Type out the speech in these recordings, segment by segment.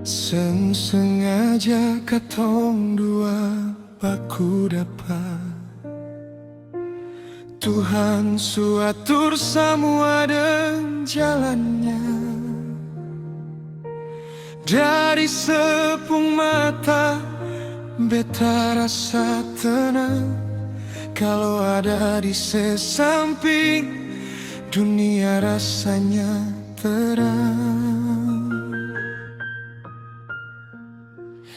Sengaja katong dua baku dapat. Tuhan suatur semua dan jalannya. Dari sepung mata beta rasa tenang kalau ada di sesamping, dunia rasanya terang.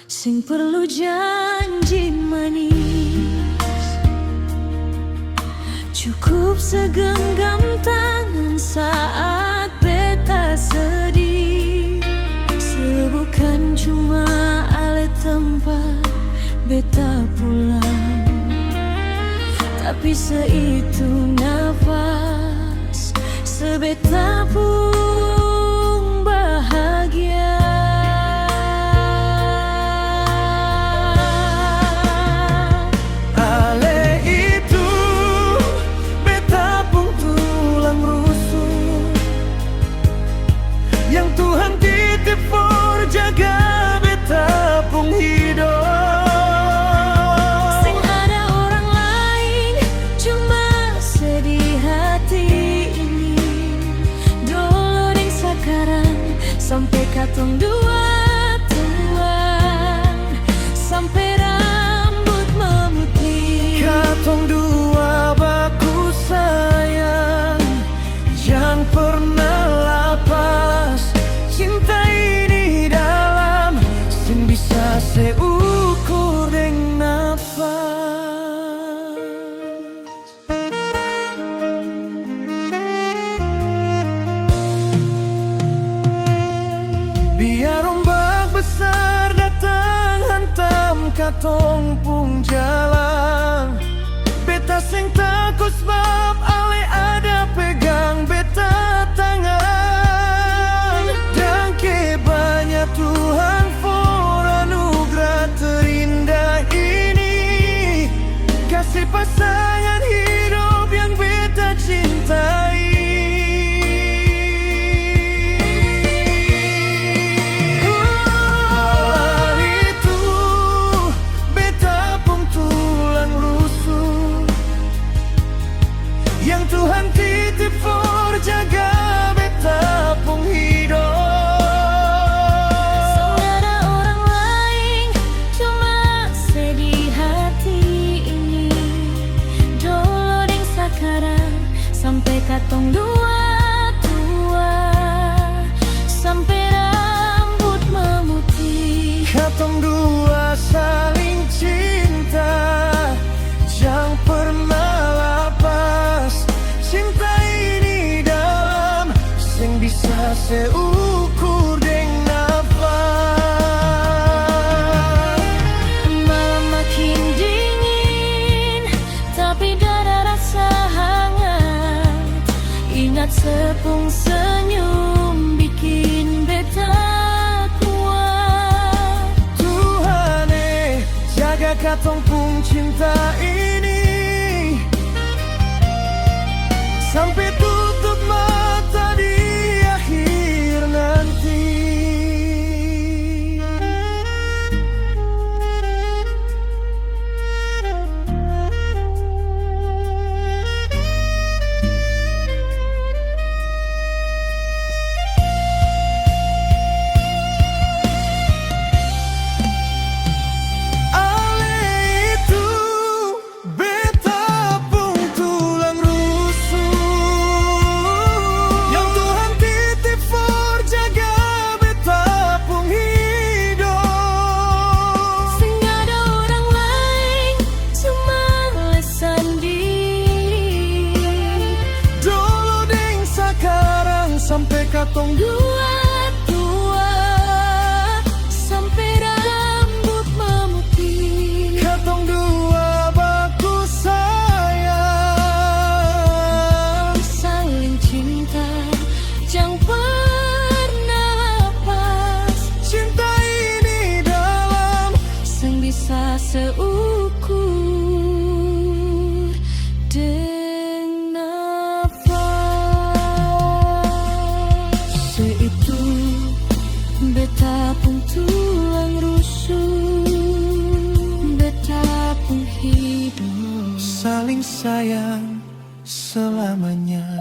Sing perlu janji manis, cukup segenggam tangan saat beta sedih. Bukan cuma ale tempat beta pulang, tapi seitu nafas sebeta pun bahagia. Ale itu beta pun tulang rusuk yang Tuhan titip jaga beta pun hidup. Sing ada orang lain cuma sedih hati ini. Dulu ding sekarang sampai katong dua tuan, sampai rambut memutih. Katong dua baku sayang, jangan pernah lapas. Cinta ini dalam, sing bisa seukur deng nafas. Biar ombak besar datang hantam katong pung jalan, beta sing takut sebab ale ada pegang beta tangan. Tuhan for anugerah terindah ini, kasih pasangan hidup yang beta cintai. Hal itu beta pun tulang rusuk yang Tuhan titip for jaga beta pun hidup. Sampai katong dua tua, sampai rambut memutih. Katong dua saling cinta, jangan pernah lapas. Cinta ini dalam, sing bisa seukur deng nafas. Malam makin dingin, tapi dada rasa hangat. Ingat sepung senyum bikin beta kuat. Tuhan jaga katong pung cinta ini sampai tutup mata di akhir nanti. Sampai katong dua tua, sampai rambut memutih. Katong dua baku sayang, saling cinta, jangan pernah lepas. Cinta ini dalam, sing bisa seukur deng nafas. Seitu beta pun sayang selamanya.